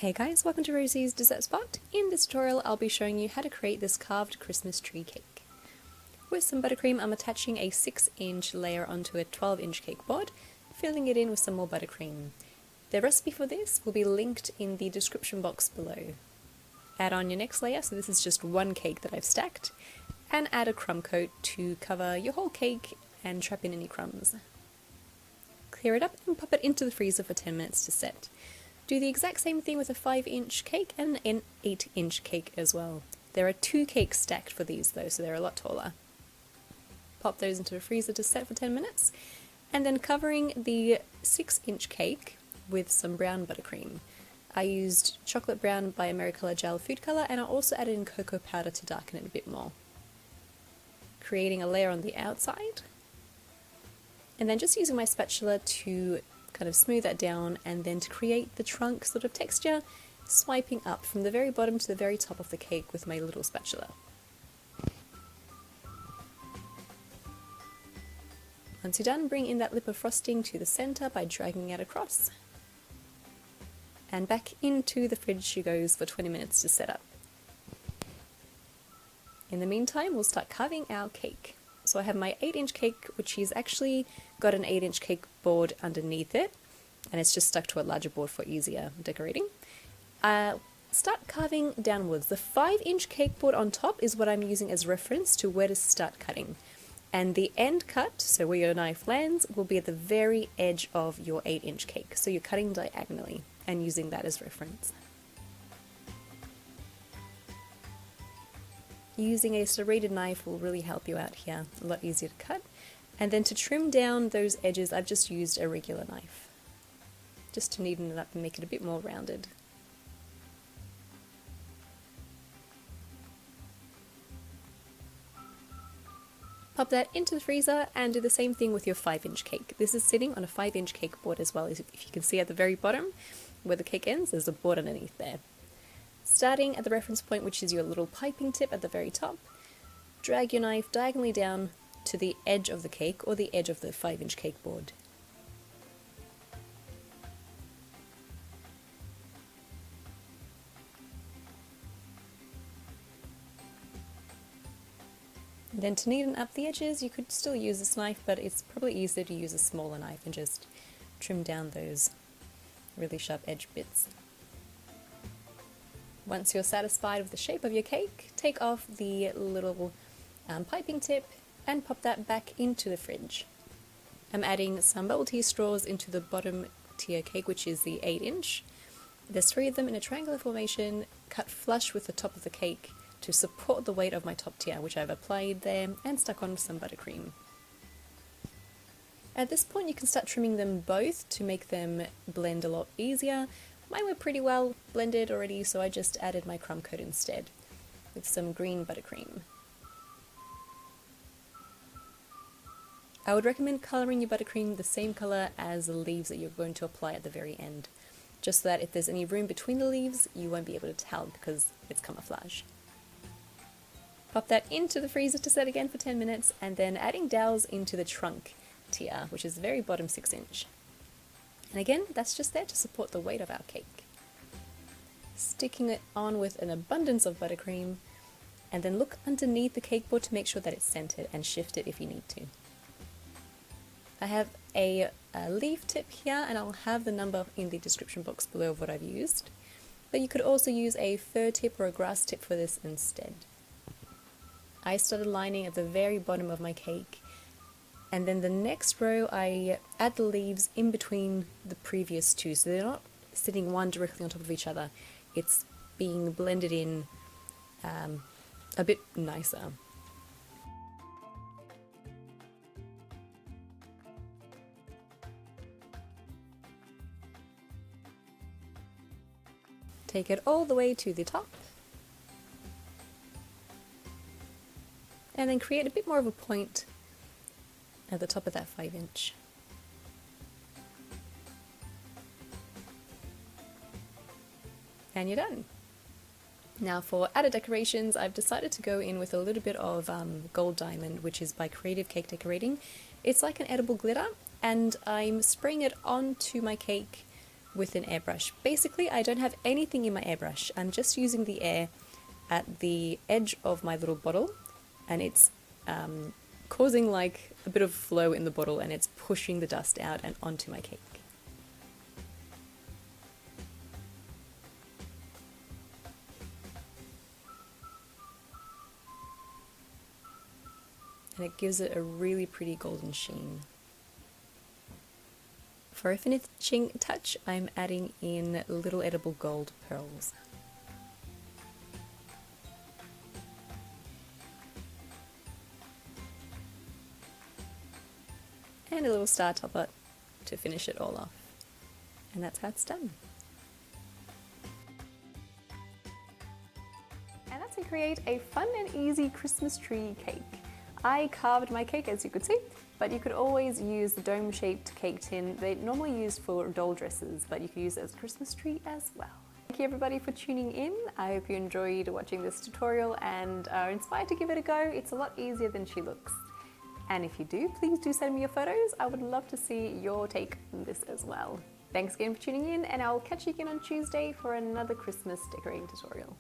Hey guys, welcome to Rosie's Dessert Spot. In this tutorial I'll be showing you how to create this carved Christmas tree cake. With some buttercream I'm attaching a 6-inch layer onto a 12-inch cake board, filling it in with some more buttercream. The recipe for this will be linked in the description box below. Add on your next layer, so this is just one cake that I've stacked, and add a crumb coat to cover your whole cake and trap in any crumbs. Clear it up and pop it into the freezer for 10 minutes to set. Do the exact same thing with a 5-inch cake and an 8-inch cake as well. There are 2 cakes stacked for these though, so they're a lot taller. Pop those into the freezer to set for 10 minutes, and then covering the 6-inch cake with some brown buttercream. I used Chocolate Brown by Americolor Gel Food Color, and I also added in cocoa powder to darken it a bit more. Creating a layer on the outside, and then just using my spatula to kind of smooth that down, and then to create the trunk sort of texture, swiping up from the very bottom to the very top of the cake with my little spatula. Once you're done, bring in that lip of frosting to the center by dragging it across. And back into the fridge she goes for 20 minutes to set up. In the meantime, we'll start carving our cake. So I have my 8-inch cake, which is actually got an 8-inch cake board underneath it, and it's just stuck to a larger board for easier decorating. Start carving downwards. The 5-inch cake board on top is what I'm using as reference to where to start cutting. And the end cut, so where your knife lands, will be at the very edge of your 8-inch cake. So you're cutting diagonally and using that as reference. Using a serrated knife will really help you out here, a lot easier to cut. And then to trim down those edges, I've just used a regular knife, just to neaten it up and make it a bit more rounded. Pop that into the freezer and do the same thing with your 5-inch cake. This is sitting on a 5-inch cake board as well. As if you can see at the very bottom where the cake ends, there's a board underneath there. Starting at the reference point, which is your little piping tip at the very top, drag your knife diagonally down to the edge of the cake or the edge of the 5-inch cake board. Then to neaten up the edges, you could still use this knife, but it's probably easier to use a smaller knife and just trim down those really sharp edge bits. Once you're satisfied with the shape of your cake, take off the little piping tip and pop that back into the fridge. I'm adding some bubble tea straws into the bottom tier cake, which is the 8-inch. There's 3 of them in a triangular formation, cut flush with the top of the cake to support the weight of my top tier, which I've applied there and stuck on with some buttercream. At this point you can start trimming them both to make them blend a lot easier. Mine were pretty well blended already, so I just added my crumb coat instead with some green buttercream. I would recommend colouring your buttercream the same colour as the leaves that you're going to apply at the very end, just so that if there's any room between the leaves you won't be able to tell because it's camouflage. Pop that into the freezer to set again for 10 minutes, and then adding dowels into the trunk tier, which is the very bottom 6-inch. And again, that's just there to support the weight of our cake. Sticking it on with an abundance of buttercream, and then look underneath the cake board to make sure that it's centered and shift it if you need to. I have a leaf tip here, and I'll have the number in the description box below of what I've used. But you could also use a fir tip or a grass tip for this instead. I started lining at the very bottom of my cake, and then the next row I add the leaves in between the previous 2, so they're not sitting one directly on top of each other. It's being blended in a bit nicer. Take it all the way to the top, and then create a bit more of a point at the top of that 5-inch. And you're done. Now for added decorations, I've decided to go in with a little bit of gold diamond, which is by Creative Cake Decorating. It's like an edible glitter, and I'm spraying it onto my cake with an airbrush. Basically, I don't have anything in my airbrush. I'm just using the air at the edge of my little bottle, and it's causing like a bit of flow in the bottle, and it's pushing the dust out and onto my cake. And it gives it a really pretty golden sheen. For a finishing touch, I'm adding in little edible gold pearls. And a little star topper to finish it all off. And that's how it's done. And that's how you create a fun and easy Christmas tree cake. I carved my cake, as you could see, but you could always use the dome-shaped cake tin. They're normally used for doll dresses, but you could use it as a Christmas tree as well. Thank you everybody for tuning in. I hope you enjoyed watching this tutorial and are inspired to give it a go. It's a lot easier than she looks. And if you do, please do send me your photos. I would love to see your take on this as well. Thanks again for tuning in, and I'll catch you again on Tuesday for another Christmas decorating tutorial.